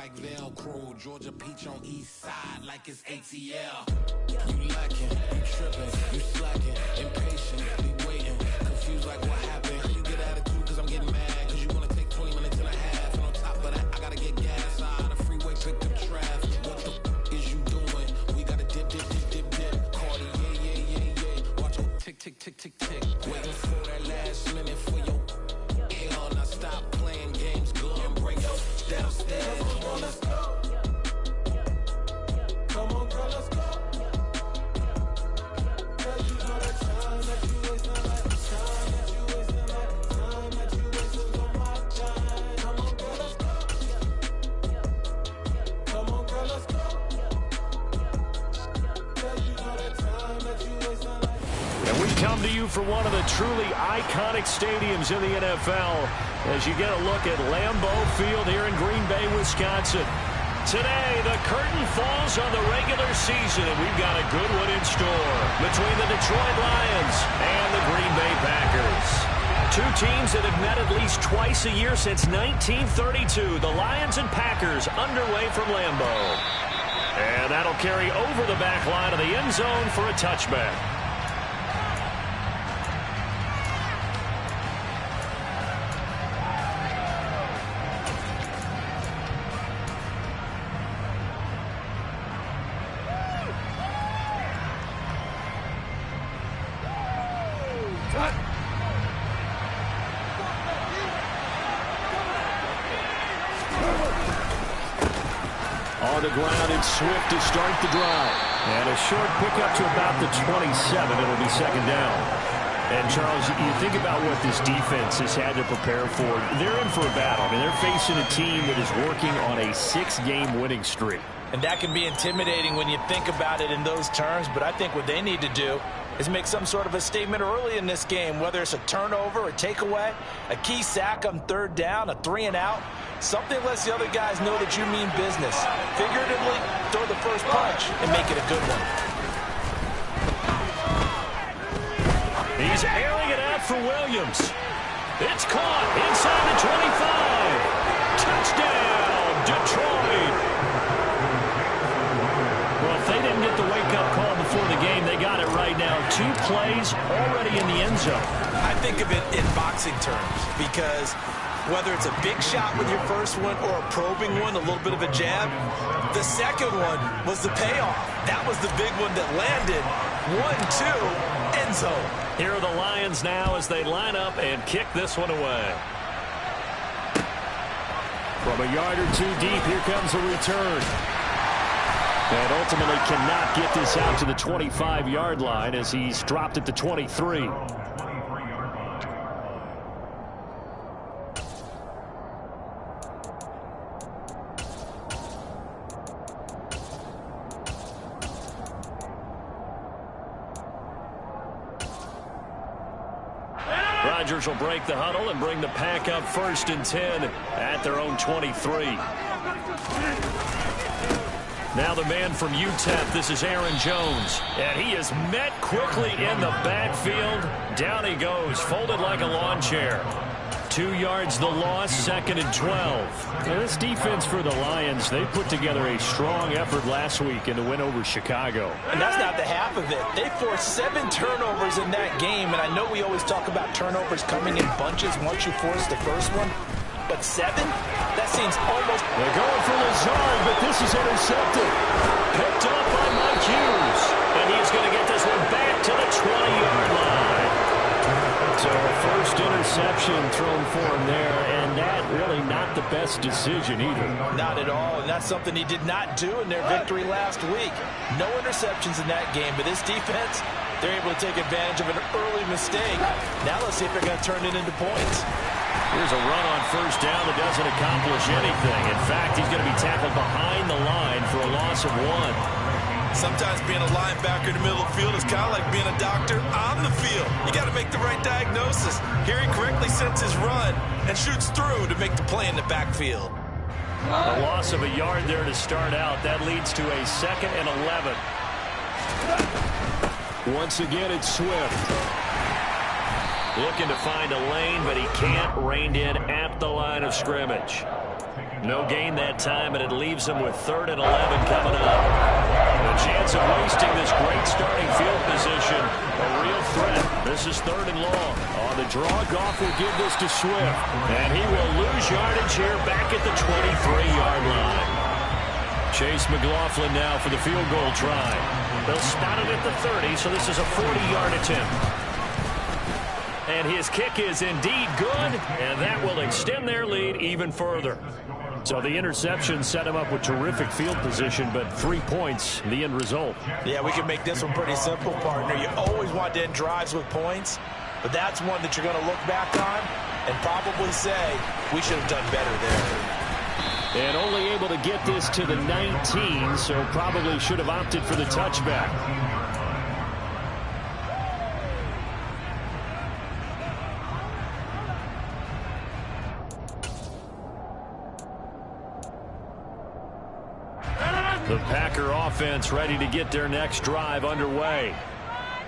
like Velcro, Georgia peach on east side like it's ATL. You lacking, you tripping, you slacking, impatient, be waiting, confused like what happened. You get attitude cause I'm getting mad, cause you wanna take 20 minutes and a half. And on top of that, I gotta get gas out of the freeway, pick up traffic. What the is you doing? We gotta dip. Cardi, yeah. Watch your tick. Waiting for that last minute for your hell. Now stop playing games, go and bring your downstairs. Come on, let's go. Come on, girl, let's go. Girl, you know the time that you wasting, like the time that you wasting, like the time that you wasting on my time. Come on, girl, let's go. Come on, girl, let's go. Girl, you know the time that you wasting, like. And we come to you from one of the truly iconic stadiums in the NFL as you get a look at Lambeau Field here in Green Bay, Wisconsin. Today, the curtain falls on the regular season, and we've got a good one in store between the Detroit Lions and the Green Bay Packers. Two teams that have met at least twice a year since 1932. The Lions and Packers underway from Lambeau. And that'll carry over the back line of the end zone for a touchback. On the ground, it's Swift to start the drive. And a short pickup to about the 27. It'll be second down. And, Charles, you think about what this defense has had to prepare for. They're in for a battle. I mean, they're facing a team that is working on a 6-game winning streak. And that can be intimidating when you think about it in those terms. But I think what they need to do is make some sort of a statement early in this game, whether it's a turnover, a takeaway, a key sack on third down, a 3-and-out. Something lets the other guys know that you mean business. Figuratively, throw the first punch and make it a good one. He's airing it out for Williams. It's caught inside the 25. Touchdown, Detroit. Well, if they didn't get the wake-up call before the game, they got it right now. 2 plays already in the end zone. I think of it in boxing terms because whether it's a big shot with your first one or a probing one, a little bit of a jab, the second one was the payoff. That was the big one that landed. 1-2, end zone. Here are the Lions now as they line up and kick this one away. From a yard or 2 deep, here comes a return. And ultimately cannot get this out to the 25-yard line as he's dropped at the 23. Rodgers will break the huddle and bring the pack up 1st and 10 at their own 23. Now the man from UTEP, this is Aaron Jones. And he is met quickly in the backfield. Down he goes, folded like a lawn chair. 2 yards the loss, 2nd and 12. Now this defense for the Lions, they put together a strong effort last week in the win over Chicago. And that's not the half of it. They forced 7 turnovers in that game, and I know we always talk about turnovers coming in bunches once you force the first one. But 7? That seems almost... They're going for Lazard, but this is intercepted. Picked up by Mike Hughes. And he's going to get this one back to the 20-yard line. So first interception thrown for him there, and that really not the best decision either. Not at all, and that's something he did not do in their victory last week. No interceptions in that game, but this defense, they're able to take advantage of an early mistake. Now let's see if they're going to turn it into points. Here's a run on first down that doesn't accomplish anything. In fact, he's going to be tackled behind the line for a loss of 1. Sometimes being a linebacker in the middle of the field is kind of like being a doctor on the field. You got to make the right diagnosis. Here he correctly sets his run and shoots through to make the play in the backfield. A loss of a yard there to start out. That leads to a 2nd and 11. Once again, it's Swift. Looking to find a lane, but he can't. Reined in at the line of scrimmage. No gain that time, and it leaves them with 3rd and 11 coming up. The chance of wasting this great starting field position, a real threat. This is 3rd and long. On the draw, Goff will give this to Swift. And he will lose yardage here back at the 23-yard line. Chase McLaughlin now for the field goal try. They'll spot it at the 30, so this is a 40-yard attempt. And his kick is indeed good, and that will extend their lead even further. So the interception set him up with terrific field position, but 3 points, the end result. Yeah, we can make this one pretty simple, partner. You always want to end drives with points, but that's one that you're going to look back on and probably say, we should have done better there. And only able to get this to the 19, so probably should have opted for the touchback. The Packer offense ready to get their next drive underway.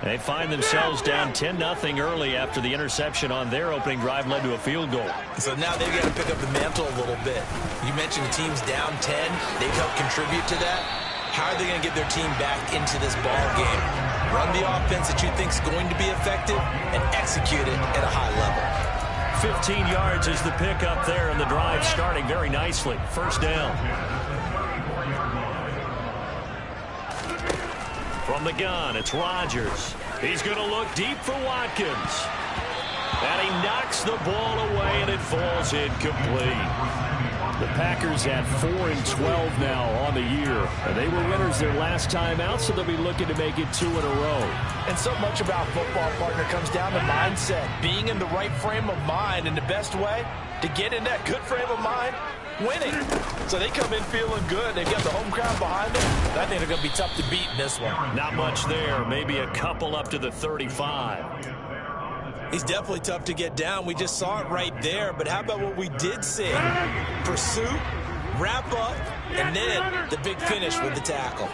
They find themselves down 10-0 early after the interception on their opening drive led to a field goal. So now they've got to pick up the mantle a little bit. You mentioned the team's down 10. They've helped contribute to that. How are they going to get their team back into this ball game? Run the offense that you think is going to be effective and execute it at a high level. 15 yards is the pickup there, and the drive starting very nicely. 1st down. From the gun, it's Rodgers. He's going to look deep for Watkins. And he knocks the ball away, and it falls incomplete. The Packers at 4-12 now on the year. And they were winners their last time out, so they'll be looking to make it 2 in a row. And so much about football, partner, comes down to mindset. Being in the right frame of mind, and the best way to get in that good frame of mind, winning. So they come in feeling good. They've got the home crowd behind them. I think they're going to be tough to beat in this one. Not much there. Maybe a couple up to the 35. He's definitely tough to get down. We just saw it right there. But how about what we did see? Pursuit, wrap up, and then the big finish with the tackle.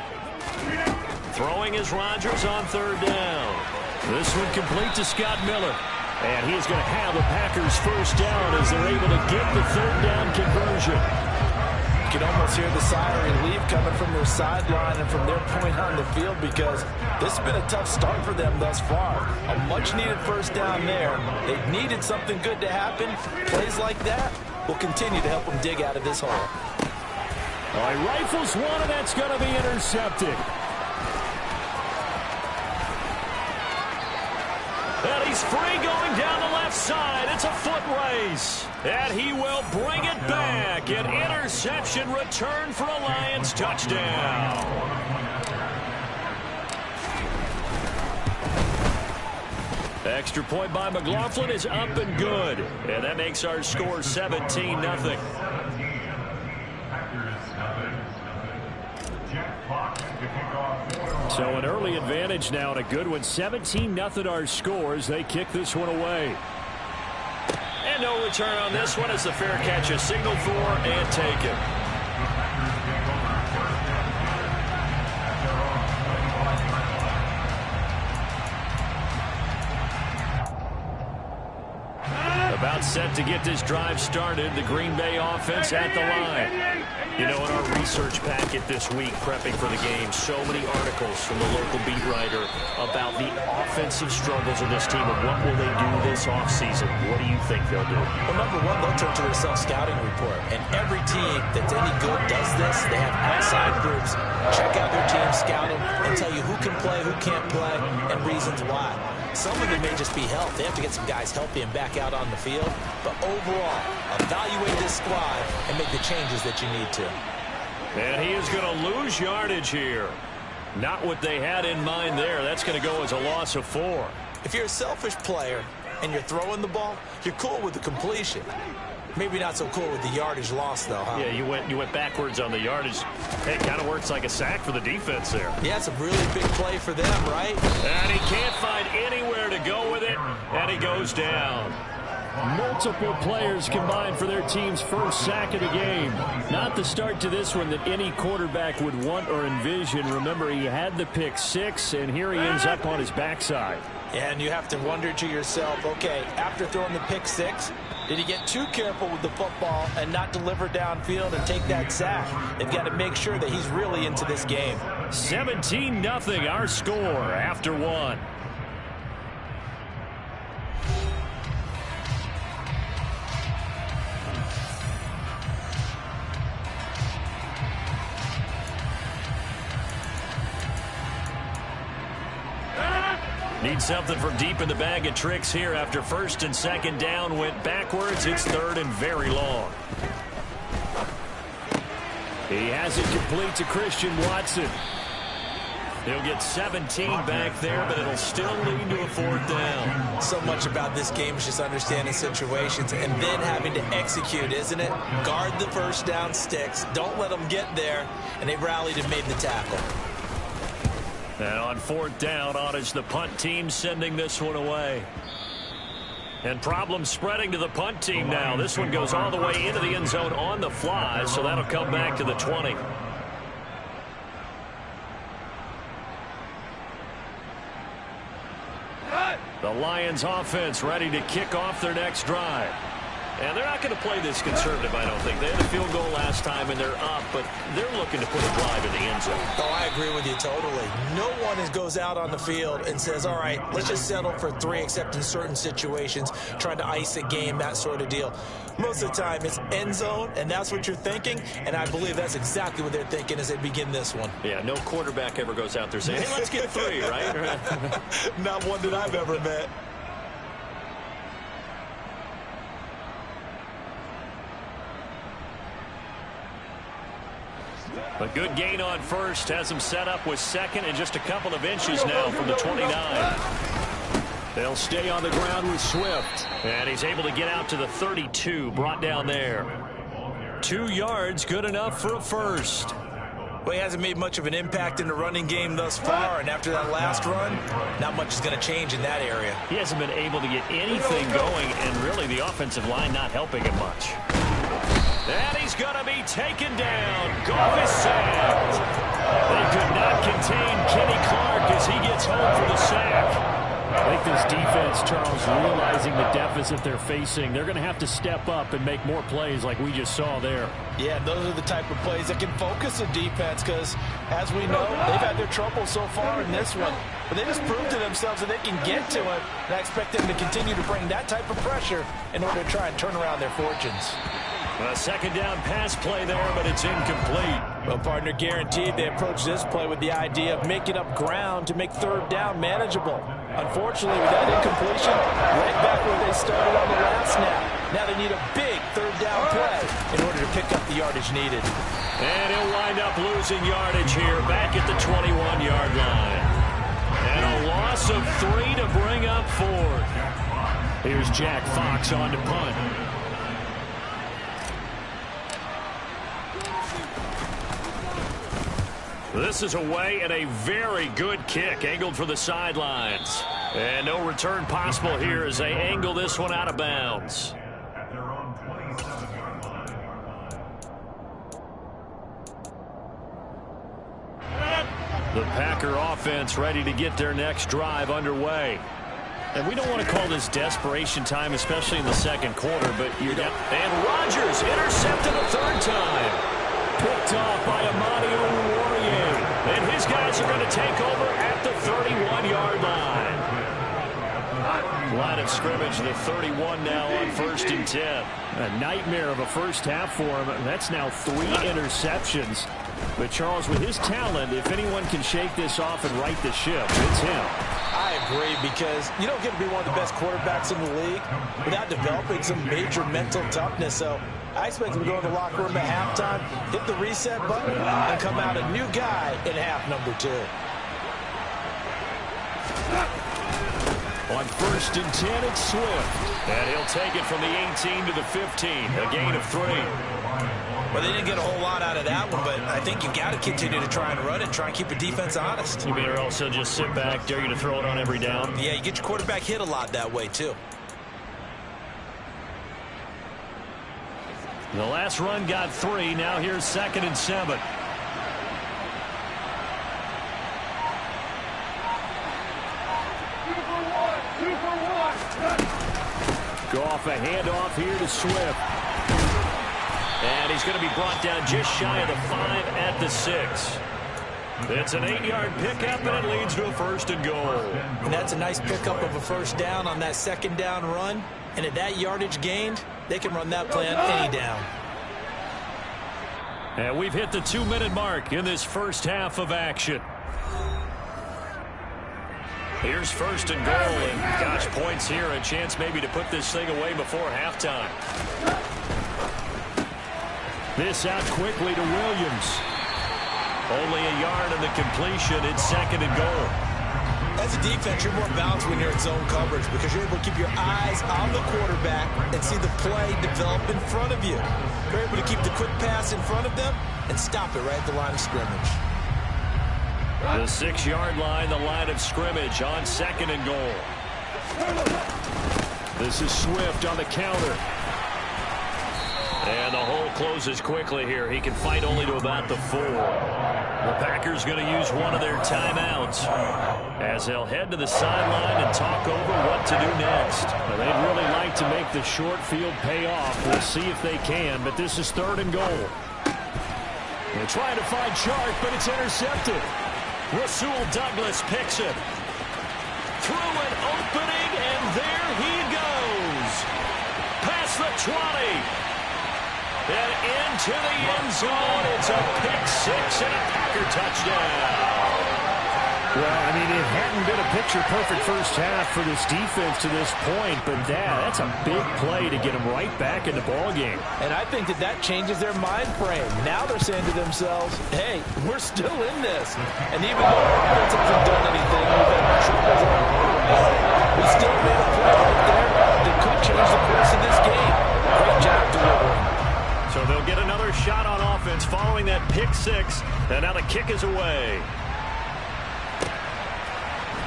Throwing is Rodgers on 3rd down. This one complete to Scott Miller. And he's going to have the Packers 1st down as they're able to get the 3rd down conversion. You can almost hear the sigh of relief coming from their sideline and from their point on the field, because this has been a tough start for them thus far. A much-needed 1st down there. They've needed something good to happen. Plays like that will continue to help them dig out of this hole. All right, rifles one, and that's going to be intercepted. And he's free going down the left side. It's a foot race. And he will bring it back. An interception return for a Lions touchdown. Extra point by McLaughlin is up and good. And that makes our score 17-0. So an early advantage now, and a good one. 17-0 our scores. They kick this one away. And no return on this one as the fair catch is signaled for and taken. About set to get this drive started. The Green Bay offense at the line. You know, in our research packet this week, prepping for the game, so many articles from the local beat writer about the offensive struggles of this team and what will they do this offseason. What do you think they'll do? Well, number one, they'll turn to their self-scouting report. And every team that's any good does this. They have outside groups. Check out their team, scout them, and tell you who can play, who can't play, and reasons why. Some of it may just be health. They have to get some guys healthy and back out on the field. But overall, evaluate this squad and make the changes that you need to. And he is going to lose yardage here. Not what they had in mind there. That's going to go as a loss of 4. If you're a selfish player and you're throwing the ball, you're cool with the completion. Maybe not so cool with the yardage loss, though, huh? Yeah, you went backwards on the yardage. Hey, it kind of works like a sack for the defense there. Yeah, it's a really big play for them, right? And he can't find anywhere to go with it, and he goes down. Multiple players combined for their team's first sack of the game. Not the start to this one that any quarterback would want or envision. Remember, he had the pick 6, and here he ends up on his backside. And you have to wonder to yourself, okay, after throwing the pick 6, Did he get too careful with the football and not deliver downfield and take that sack? They've got to make sure that he's really into this game. 17-0 our score after one. Need something from deep in the bag of tricks here after first and second down went backwards. It's third and very long. He has it complete to Christian Watson. He'll get 17 back there, but it'll still lead to a fourth down. So much about this game is just understanding situations and then having to execute, isn't it? Guard the first down sticks. Don't let them get there. And they rallied and made the tackle. And on fourth down, on is the punt team sending this one away. And problems spreading to the punt team now. This one goes all the way into the end zone on the fly, so that'll come back to the 20. The Lions offense ready to kick off their next drive. And they're not going to play this conservative, I don't think. They had a field goal last time, and they're up, but they're looking to put a drive in the end zone. Oh, I agree with you totally. No one goes out on the field and says, all right, let's just settle for 3, except in certain situations, trying to ice a game, that sort of deal. Most of the time, it's end zone, and that's what you're thinking, and I believe that's exactly what they're thinking as they begin this one. Yeah, no quarterback ever goes out there saying, hey, let's get 3, right? Not one that I've ever met. A good gain on first has him set up with second and just a couple of inches now from the 29. They'll stay on the ground with Swift. And he's able to get out to the 32, brought down there. 2 yards, good enough for a first. Well, he hasn't made much of an impact in the running game thus far, and after that last run, not much is going to change in that area. He hasn't been able to get anything going, and really the offensive line not helping him much. And he's going to be taken down. Goff is sacked. They could not contain Kenny Clark as he gets home for the sack. I think this defense, Charles, realizing the deficit they're facing, they're going to have to step up and make more plays like we just saw there. Yeah, those are the type of plays that can focus a defense because, as we know, they've had their trouble so far in this one. But they just proved to themselves that they can get to it, and I expect them to continue to bring that type of pressure in order to try and turn around their fortunes. A second down pass play there, but it's incomplete. Well, partner, guaranteed they approach this play with the idea of making up ground to make third down manageable. Unfortunately, with that incompletion, right back where they started on the last snap. Now they need a big third down play in order to pick up the yardage needed. And he'll wind up losing yardage here back at the 21-yard line. And a loss of 3 to bring up fourth. Here's Jack Fox on to punt. This is away and a very good kick angled for the sidelines. And no return possible here as they angle this one out of bounds. The Packer offense ready to get their next drive underway. And we don't want to call this desperation time, especially in the second quarter, but you got... And Rodgers intercepted a third time. Picked off by Amani Oruwariye. And his guys are going to take over at the 31-yard line. Line of scrimmage, the 31 now on 1st and 10. A nightmare of a first half for him. That's now 3 interceptions. But Charles, with his talent, if anyone can shake this off and right the ship, it's him. I agree, because you don't get to be one of the best quarterbacks in the league without developing some major mental toughness. So I expect him to go in the locker room at halftime, hit the reset button, and come out a new guy in half number 2. On 1st and 10, it's Swift. And he'll take it from the 18 to the 15, a gain of 3. Well, they didn't get a whole lot out of that one, but I think you got to continue to try and run it, try and keep the defense honest. You better also just sit back, dare you to throw it on every down. Yeah, you get your quarterback hit a lot that way, too. The last run got 3. Now here's 2nd and 7. Go off a handoff here to Swift. And he's going to be brought down just shy of the 5 at the 6. It's an 8-yard pickup, and it leads to a 1st and goal. And that's a nice pickup of a 1st down on that 2nd down run. And at that yardage gained, they can run that play on any down. And we've hit the 2-minute mark in this first half of action. Here's 1st and goal, and gosh, points here, a chance maybe to put this thing away before halftime. This out quickly to Williams. Only a yard on the completion. It's 2nd and goal. As a defense, you're more balanced when you're in zone coverage because you're able to keep your eyes on the quarterback and see the play develop in front of you. You're able to keep the quick pass in front of them and stop it right at the line of scrimmage. The 6-yard line, the line of scrimmage on 2nd and goal. This is Swift on the counter. And the hole closes quickly here. He can fight only to about the 4. The Packers going to use one of their timeouts as they'll head to the sideline and talk over what to do next. Well, they'd really like to make the short field pay off. We'll see if they can, but this is 3rd and goal. They're trying to find Chark, but it's intercepted. Rasul Douglas picks it. Through an opening, and there he goes. Past the 20. And into the end zone. It's a pick-6 and a Packer touchdown. Well, I mean, it hadn't been a picture-perfect first half for this defense to this point, but that's a big play to get them right back in the ballgame. And I think that changes their mind frame. Now they're saying to themselves, hey, we're still in this. And even though our offense hasn't done anything, we've had troubles on our quarterback, we still made a play right there that could change the course of this game. Great job delivering. So they'll get another shot on offense following that pick-6, and now the kick is away.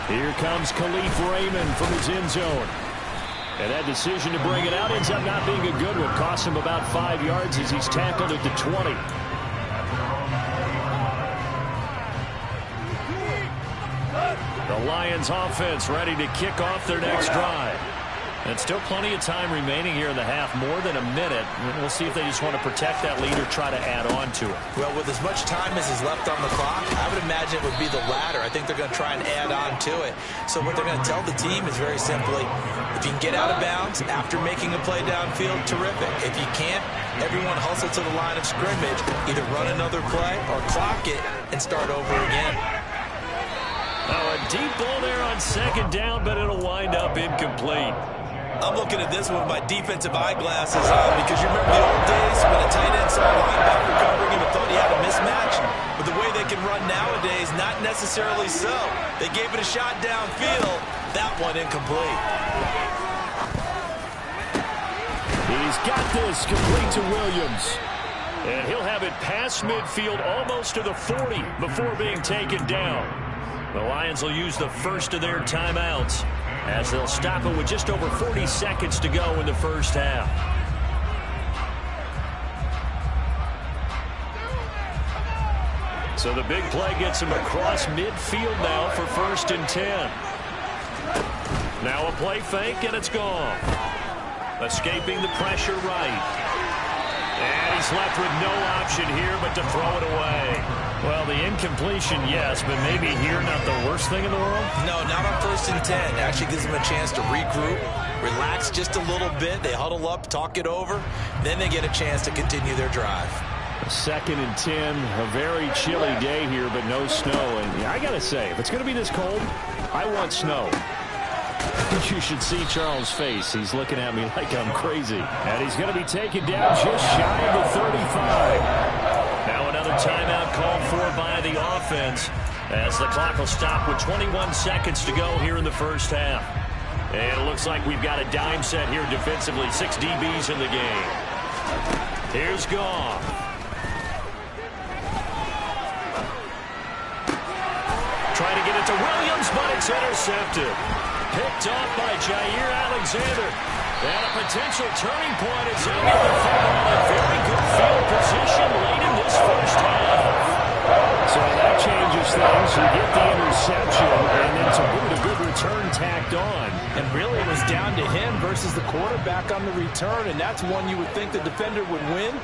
Here comes Khalif Raymond from his end zone. And that decision to bring it out ends up not being a good one. Costs him about 5 yards as he's tackled at the 20. The Lions offense ready to kick off their next drive. And still plenty of time remaining here in the half, more than a minute. We'll see if they just want to protect that lead or try to add on to it. Well, with as much time as is left on the clock, I would imagine it would be the latter. I think they're going to try and add on to it. So what they're going to tell the team is very simply, if you can get out of bounds after making a play downfield, terrific. If you can't, everyone hustle to the line of scrimmage, either run another play or clock it and start over again. Now a deep ball there on 2nd down, but it'll wind up incomplete. I'm looking at this with my defensive eyeglasses on because you remember the old days when a tight end saw a linebacker covering him and thought he had a mismatch? But the way they can run nowadays, not necessarily so. They gave it a shot downfield. That one incomplete. He's got this complete to Williams. And he'll have it past midfield almost to the 40 before being taken down. The Lions will use the first of their timeouts as they'll stop it with just over 40 seconds to go in the first half. So the big play gets him across midfield now for 1st and 10. Now a play fake, and it's gone. Escaping the pressure right. And he's left with no option here but to throw it away. Well, the incompletion, yes, but maybe here not the worst thing in the world? No, not on 1st and 10. Actually gives them a chance to regroup, relax just a little bit. They huddle up, talk it over. Then they get a chance to continue their drive. 2nd and 10, a very chilly day here, but no snow. And I got to say, if it's going to be this cold, I want snow. You should see Charles' face. He's looking at me like I'm crazy. And he's going to be taken down just shy of the 35. Now another timeout called for by the offense as the clock will stop with 21 seconds to go here in the first half. And it looks like we've got a dime set here defensively. 6 DBs in the game. Here's Goff. Trying to get it to Williams, but it's intercepted. Picked off by Jair Alexander. And a potential turning point is he'll get the football in very good field position late in this first half. So that changes things. You get the interception, and then to boot a good return tacked on. And really it was down to him versus the quarterback on the return, and that's one you would think the defender would win.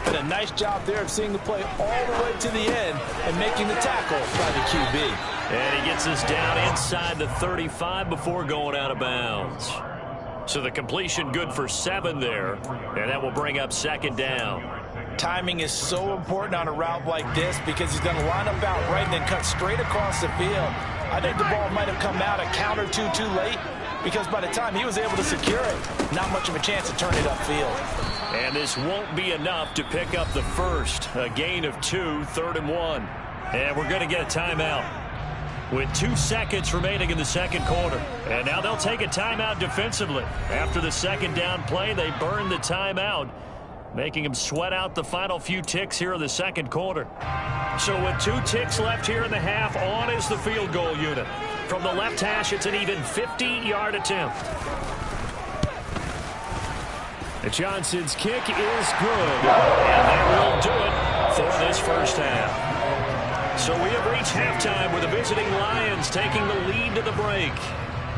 But a nice job there of seeing the play all the way to the end and making the tackle by the QB. And he gets us down inside the 35 before going out of bounds. So the completion good for 7 there, and that will bring up second down. Timing is so important on a route like this because he's going to line up out right and then cut straight across the field. I think the ball might have come out a count or two too late because by the time he was able to secure it, not much of a chance to turn it upfield. And this won't be enough to pick up the first. A gain of 2, 3rd and 1. And we're going to get a timeout with 2 seconds remaining in the second quarter. And now they'll take a timeout defensively. After the second down play, they burn the timeout, making them sweat out the final few ticks here in the second quarter. So with 2 ticks left here in the half, on is the field goal unit. From the left hash, it's an even 50-yard attempt. And Johnson's kick is good. And that will do it for this first half. So we have reached halftime with the visiting Lions taking the lead to the break.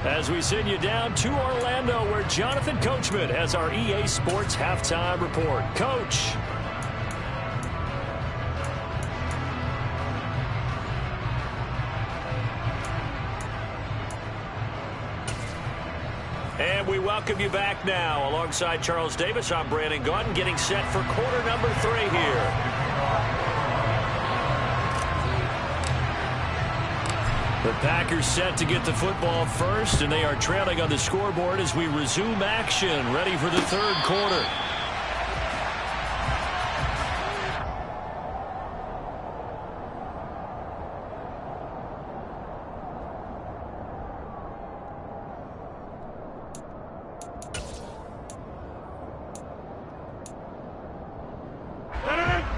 As we send you down to Orlando, where Jonathan Coachman has our EA Sports Halftime Report. Coach. And we welcome you back now. Alongside Charles Davis, I'm Brandon Gaudin, getting set for quarter number 3 here. The Packers set to get the football first, and they are trailing on the scoreboard as we resume action, ready for the third quarter.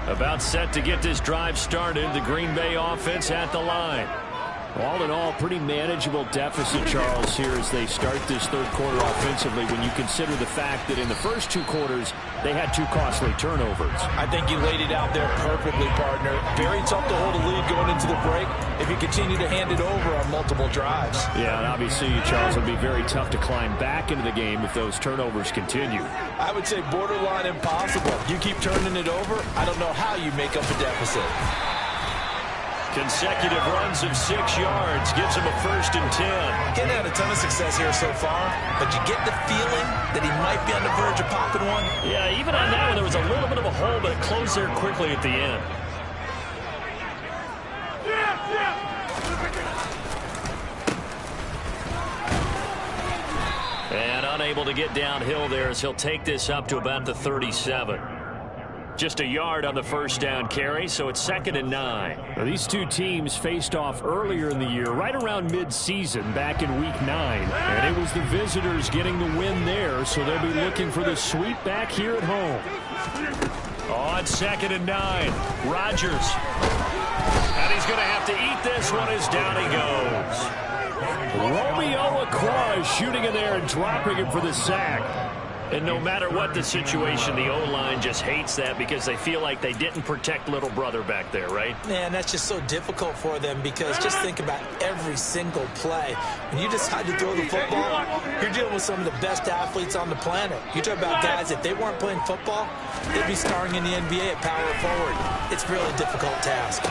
About set to get this drive started, the Green Bay offense at the line. All in all, pretty manageable deficit, Charles, here as they start this third quarter offensively when you consider the fact that in the first 2 quarters, they had 2 costly turnovers. I think you laid it out there perfectly, partner. Very tough to hold a lead going into the break if you continue to hand it over on multiple drives. Yeah, and obviously, Charles, it would be very tough to climb back into the game if those turnovers continue. I would say borderline impossible. You keep turning it over, I don't know how you make up a deficit. Consecutive runs of 6 yards gives him a 1st and 10. Getting had a ton of success here so far, but you get the feeling that he might be on the verge of popping one. Yeah, even on that one, there was a little bit of a hole, but it closed there quickly at the end. And unable to get downhill there as he'll take this up to about the 37. Just a yard on the first down carry, so it's 2nd and 9. Now, these 2 teams faced off earlier in the year, right around mid-season, back in Week 9. And it was the visitors getting the win there, so they'll be looking for the sweep back here at home. On 2nd and 9, Rodgers. And he's going to have to eat this one as down he goes. Romeo Okwara is shooting in there and dropping him for the sack. And no matter what the situation, the O-line just hates that because they feel like they didn't protect little brother back there, right? Man, that's just so difficult for them because just think about every single play. When you decide to throw the football, you're dealing with some of the best athletes on the planet. You talk about guys, if they weren't playing football, they'd be starring in the NBA at power forward. It's a really difficult task.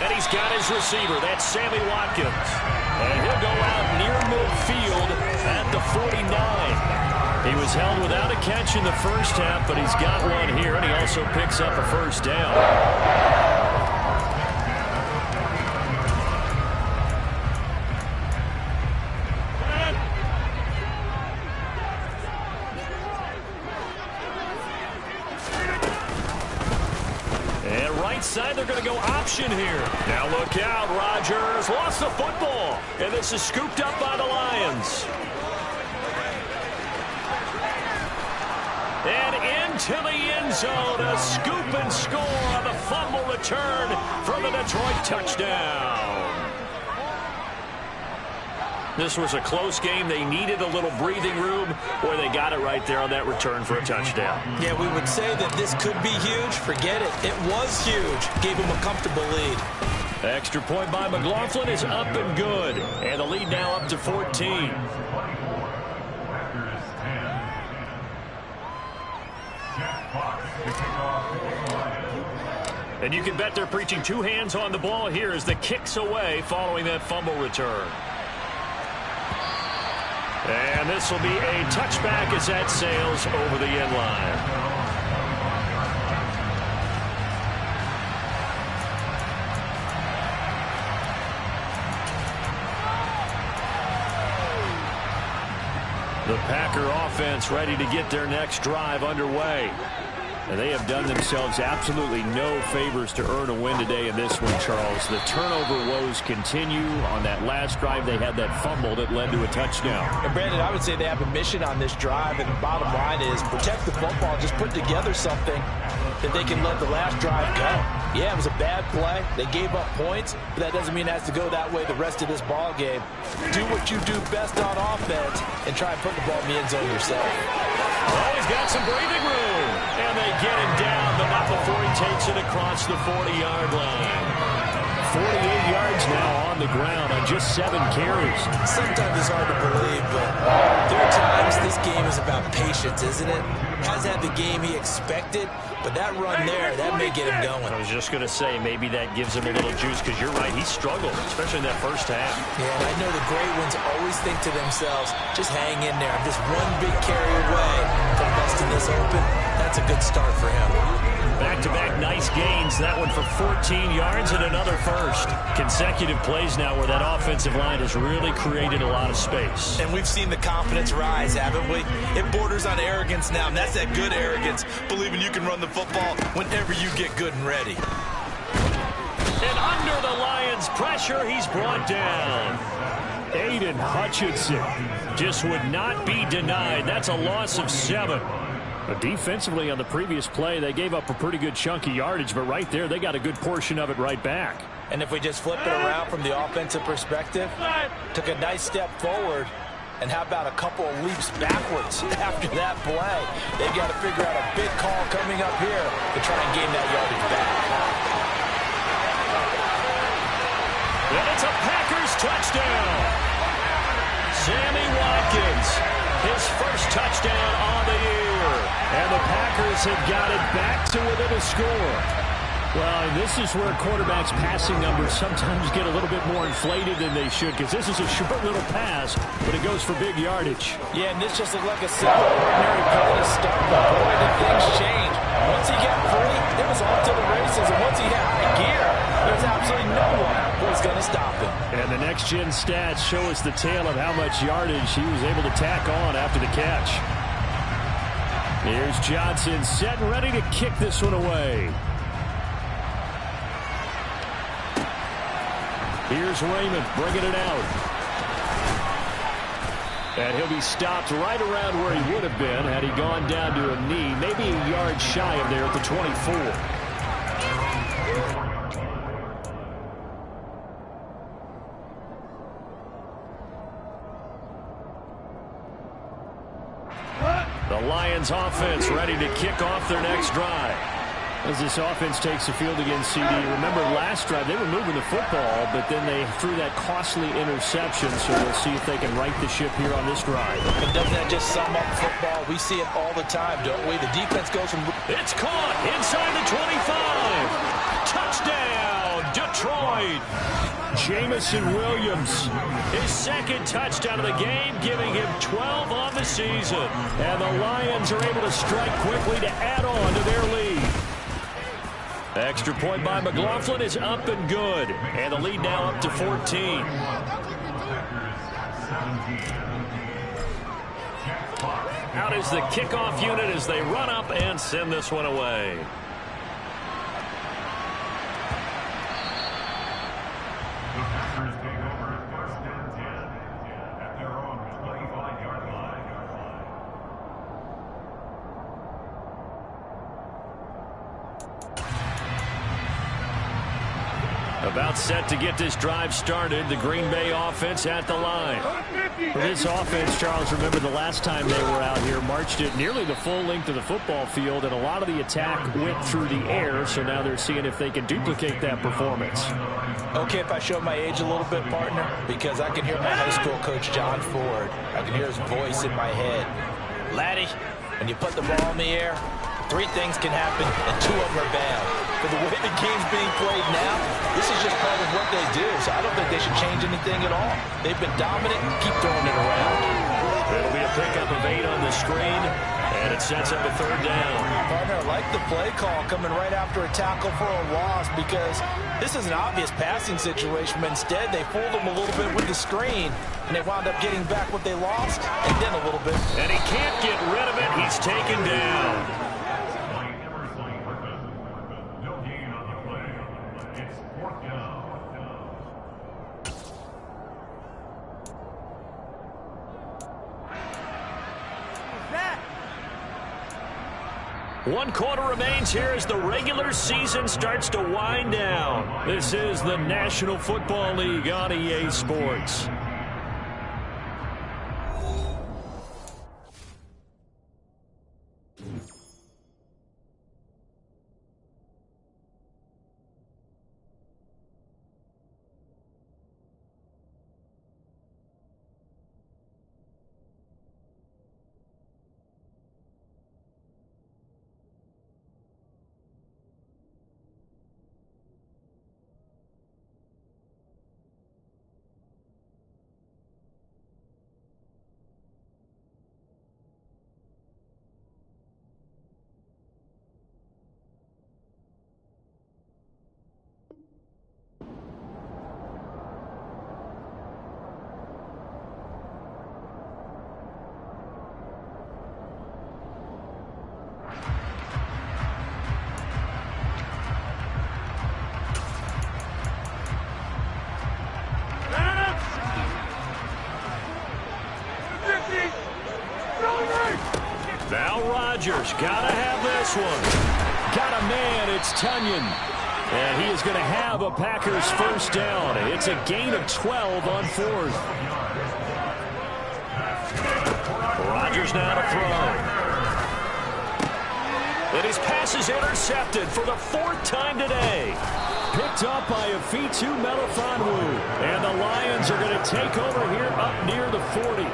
And he's got his receiver. That's Sammy Watkins. And he'll go out near midfield at the 49. He was held without a catch in the first half, but he's got one here, and he also picks up a first down. And right side, they're going to go option here. Now look out, Rodgers lost the football, and this is scooped up by the Lions. And into the end zone, a scoop and score on the fumble return for the Detroit touchdown. This was a close game. They needed a little breathing room, or they got it right there on that return for a touchdown. Yeah, we would say that this could be huge. Forget it. It was huge. Gave him a comfortable lead. Extra point by McLaughlin is up and good. And the lead now up to 14. And you can bet they're preaching two hands on the ball here as the kick's away following that fumble return. And this will be a touchback as that sails over the end line. The Packer offense ready to get their next drive underway. And they have done themselves absolutely no favors to earn a win today in this one, Charles. The turnover woes continue. On that last drive, they had that fumble that led to a touchdown. And Brandon, I would say they have a mission on this drive, and the bottom line is protect the football, just put together something that they can let the last drive go. Yeah, it was a bad play. They gave up points, but that doesn't mean it has to go that way the rest of this ball game. Do what you do best on offense and try and put the ball in the end zone yourself. Oh, he's got some breathing room. And they get him down, but not before he takes it across the 40-yard line. 48 yards now on the ground on just 7 carries. Sometimes it's hard to believe, but there are times this game is about patience, isn't it? Hasn't had the game he expected, but that run there, that may get him going. I was just going to say, maybe that gives him a little juice, because you're right, he struggled, especially in that first half. Yeah, and I know the great ones always think to themselves, just hang in there. I'm just one big carry away from busting this open. That's a good start for him. Back-to-back nice gains. That one for 14 yards and another first. Consecutive plays now where that offensive line has really created a lot of space. And we've seen the confidence rise, haven't we? It borders on arrogance now, and that's that good arrogance, believing you can run the football whenever you get good and ready. And under the Lions' pressure, he's brought down. Aiden Hutchinson just would not be denied. That's a loss of 7. But defensively on the previous play, they gave up a pretty good chunk of yardage, but right there, they got a good portion of it right back. And if we just flip it around from the offensive perspective, took a nice step forward, and how about a couple of leaps backwards after that play? They've got to figure out a big call coming up here to try and gain that yardage back. And it's a Packers touchdown. Sammy Watkins, his first touchdown on the year. And the Packers have got it back to within a score. Well, and this is where quarterbacks' passing numbers sometimes get a little bit more inflated than they should, because this is a short little pass, but it goes for big yardage. Yeah, and this just looked like a simple, ordinary play to start, but boy, did things change. Once he got free, it was off to the races, and once he got out of gear, there's absolutely no one who was going to stop him. And the next-gen stats show us the tale of how much yardage he was able to tack on after the catch. Here's Johnson set and ready to kick this one away. Here's Raymond bringing it out. And he'll be stopped right around where he would have been had he gone down to a knee, maybe a yard shy of there at the 24. The Lions offense ready to kick off their next drive. As this offense takes the field against CD, remember last drive they were moving the football, but then they threw that costly interception, so we'll see if they can right the ship here on this drive. And doesn't that just sum up football? We see it all the time, don't we? The defense goes from... It's caught inside the 25. Touchdown, Detroit. Jamison Williams, his second touchdown of the game, giving him 12 on the season. And the Lions are able to strike quickly to add on to their lead. Extra point by McLaughlin is up and good. And the lead now up to 14. Out is the kickoff unit as they run up and send this one away. A About set to get this drive started. The Green Bay offense at the line. For this offense, Charles, remember the last time they were out here, marched it nearly the full length of the football field, and a lot of the attack went through the air, so now they're seeing if they can duplicate that performance. Okay, if I show my age a little bit, partner, because I can hear my high school coach, John Ford. I can hear his voice in my head. Laddie, when you put the ball in the air, 3 things can happen, and 2 of them are bad. For the way the game's being played now, this is just part of what they do, so I don't think they should change anything at all. They've been dominant. Keep throwing it around. It'll be a pickup of 8 on the screen, and it sets up a 3rd down. Partner, I like the play call coming right after a tackle for a loss, because this is an obvious passing situation, but instead they fooled them a little bit with the screen, and they wound up getting back what they lost, and then a little bit. And he can't get rid of it. He's taken down. One quarter remains here as the regular season starts to wind down. This is the National Football League on EA Sports. Now Rodgers, gotta have this one. Got a man, it's Tunyon. And he is going to have a Packers 1st down. It's a gain of 12 on 4th. Rodgers now to throw. And his pass is intercepted for the 4th time today. Picked up by Afitu Melifonwu. And the Lions are going to take over here up near the 40.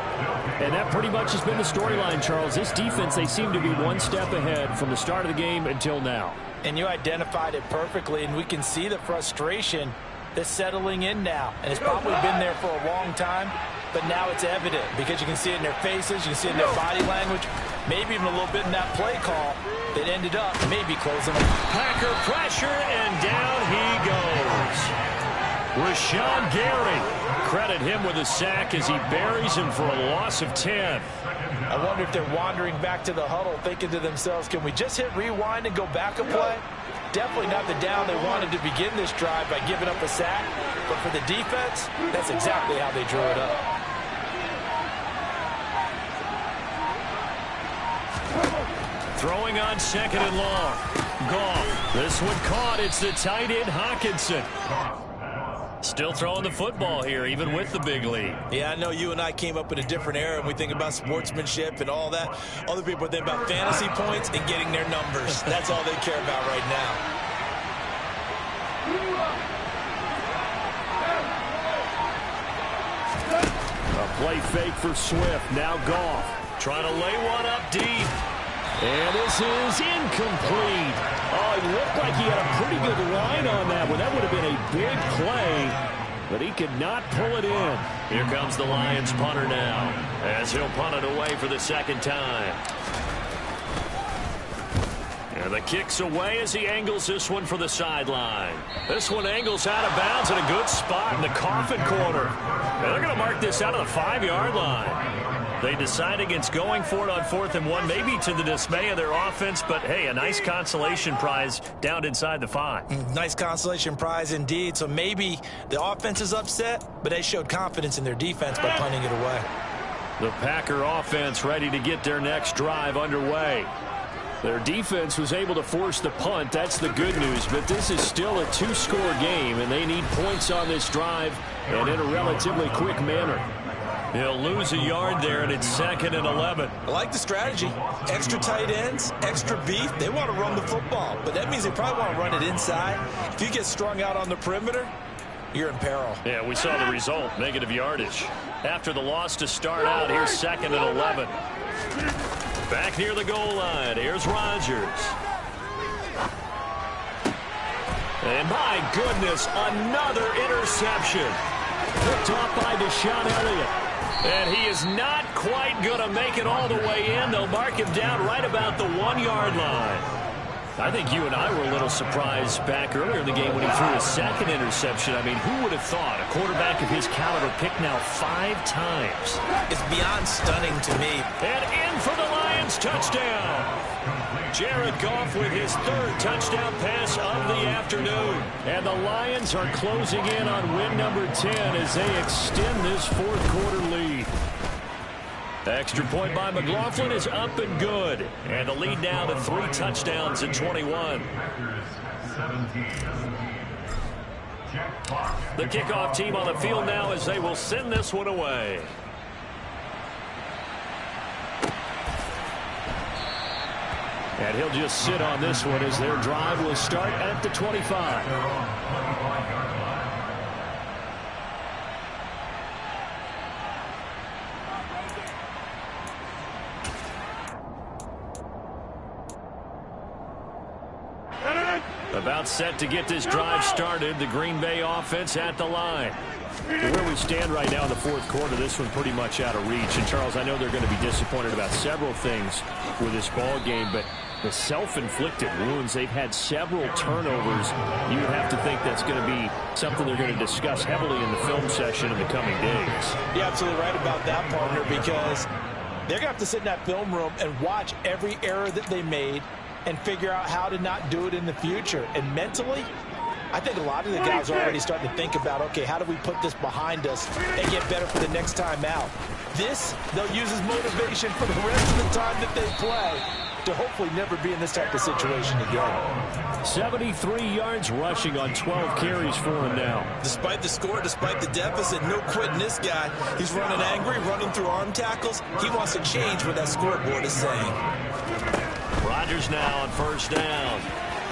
And that pretty much has been the storyline, Charles. This defense, they seem to be one step ahead from the start of the game until now. And you identified it perfectly, and we can see the frustration that's settling in now. And it's probably been there for a long time, but now it's evident because you can see it in their faces, you can see it in their body language, maybe even a little bit in that play call that ended up maybe closing them. Packer pressure, and down he goes. Rashawn Gary, credit him with a sack as he buries him for a loss of 10. I wonder if they're wandering back to the huddle thinking to themselves, can we just hit rewind and go back a play? Definitely not the down they wanted to begin this drive by giving up a sack. But for the defense, that's exactly how they drew it up. Throwing on 2nd and long. Goff. This one caught. It's the tight end Hawkinson. Still throwing the football here, even with the big lead. Yeah, I know you and I came up in a different era, and we think about sportsmanship and all that. Other people think about fantasy points and getting their numbers. That's all they care about right now. A play fake for Swift. Now Goff trying to lay one up deep. And this is incomplete. Oh, it looked like he had a pretty good line on that one. That would have been a big play, but he could not pull it in. Here comes the Lions punter now, as he'll punt it away for the 2nd time. And the kick's away as he angles this one for the sideline. This one angles out of bounds in a good spot in the coffin corner. And they're going to mark this out of the 5-yard line. They decide against going for it on 4th and 1, maybe to the dismay of their offense, but hey, a nice consolation prize down inside the 5. Nice consolation prize indeed. So maybe the offense is upset, but they showed confidence in their defense by punting it away. The Packer offense ready to get their next drive underway. Their defense was able to force the punt. That's the good news. But this is still a 2-score game, and they need points on this drive and in a relatively quick manner. He'll lose a yard there, and it's 2nd and 11. I like the strategy. Extra tight ends, extra beef. They want to run the football, but that means they probably want to run it inside. If you get strung out on the perimeter, you're in peril. Yeah, we saw the result, negative yardage. After the loss to start out, here's 2nd and 11. Back near the goal line, here's Rodgers. And my goodness, another interception. Picked off by Deshaun Elliott. And he is not quite going to make it all the way in. They'll mark him down right about the 1-yard line. I think you and I were a little surprised back earlier in the game when he threw a 2nd interception. I mean, who would have thought a quarterback of his caliber picked now 5 times? It's beyond stunning to me. And in for the Lions touchdown. Jared Goff with his 3rd touchdown pass of the afternoon. And the Lions are closing in on win number 10 as they extend this 4th quarter lead. Extra point by McLaughlin is up and good. And the lead now to 3 touchdowns in 21. The kickoff team on the field now as they will send this one away. And he'll just sit on this one as their drive will start at the 25. About set to get this drive started. The Green Bay offense at the line. Where we stand right now in the 4th quarter, this one pretty much out of reach. And, Charles, I know they're going to be disappointed about several things with this ball game, but the self-inflicted wounds, they've had several turnovers. You would have to think that's going to be something they're going to discuss heavily in the film session in the coming days. You're absolutely right about that, partner, because they're going to have to sit in that film room and watch every error that they made and figure out how to not do it in the future. And mentally, I think a lot of the guys are already starting to think about, okay, how do we put this behind us and get better for the next time out? This, they'll use as motivation for the rest of the time that they play to hopefully never be in this type of situation again. 73 yards rushing on 12 carries for him now. Despite the score, despite the deficit, no quitting this guy. He's running angry, running through arm tackles. He wants to change what that scoreboard is saying. Rodgers now on 1st down.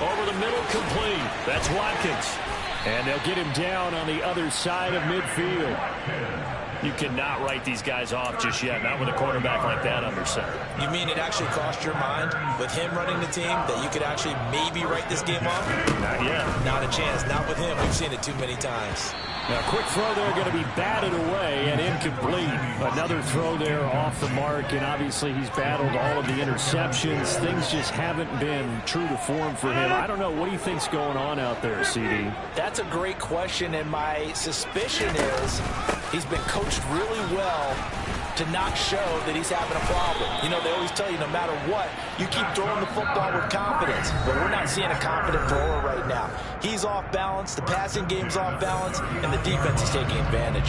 Over the middle, complete. That's Watkins. And they'll get him down on the other side of midfield. You cannot write these guys off just yet, not with a quarterback like that under center. You mean it actually crossed your mind with him running the team that you could actually maybe write this game off? Not yet. Not a chance. Not with him. We've seen it too many times. Now, quick throw there, going to be batted away and incomplete. Another throw there off the mark, and obviously he's battled all of the interceptions. Things just haven't been true to form for him. I don't know. What do you think's going on out there, CD? That's a great question, and my suspicion is he's been coached really well to not show that he's having a problem. You know, they always tell you no matter what, you keep throwing the football with confidence. But we're not seeing a confident thrower right now. He's off balance, the passing game's off balance, and the defense is taking advantage.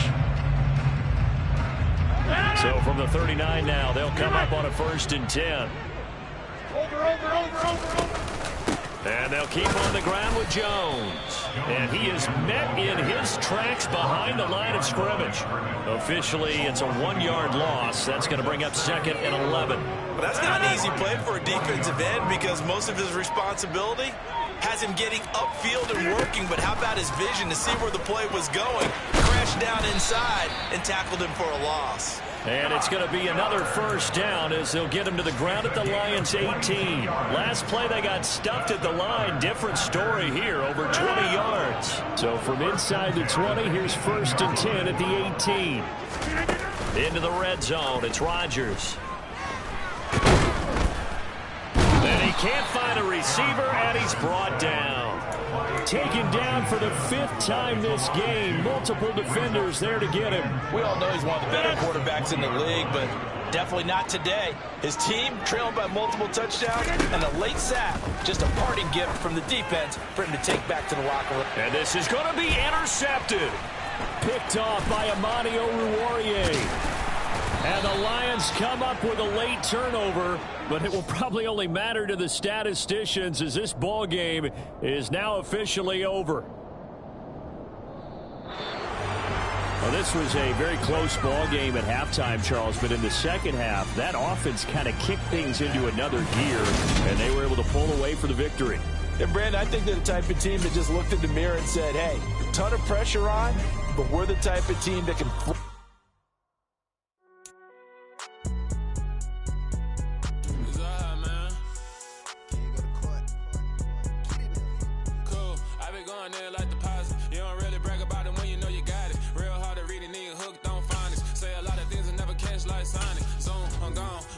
So from the 39 now, they'll come up on a 1st and 10. And they'll keep on the ground with Jones. And he is met in his tracks behind the line of scrimmage. Officially, it's a 1-yard loss. That's going to bring up 2nd and 11. Well, that's not an easy play for a defensive end because most of his responsibility has him getting upfield and working. But how about his vision to see where the play was going? Crashed down inside and tackled him for a loss. And it's going to be another 1st down as they'll get him to the ground at the Lions' 18. Last play, they got stuffed at the line. Different story here, over 20 yards. So from inside the 20, here's 1st and 10 at the 18. Into the red zone, it's Rodgers. And he can't find a receiver, and he's brought down. Taken down for the 5th time this game. Multiple defenders there to get him. We all know he's one of the better quarterbacks in the league, but definitely not today. His team trailing by multiple touchdowns, and a late sack, just a parting gift from the defense for him to take back to the locker room. And this is going to be intercepted. Picked off by Amani Oruwariye. And the Lions come up with a late turnover, but it will probably only matter to the statisticians as this ball game is now officially over. Well, this was a very close ball game at halftime, Charles, but in the second half, that offense kind of kicked things into another gear, and they were able to pull away for the victory. And, Brandon, I think they're the type of team that just looked in the mirror and said, hey, a ton of pressure on, but we're the type of team that can...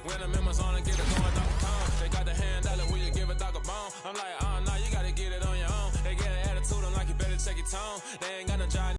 When the members on and get it going.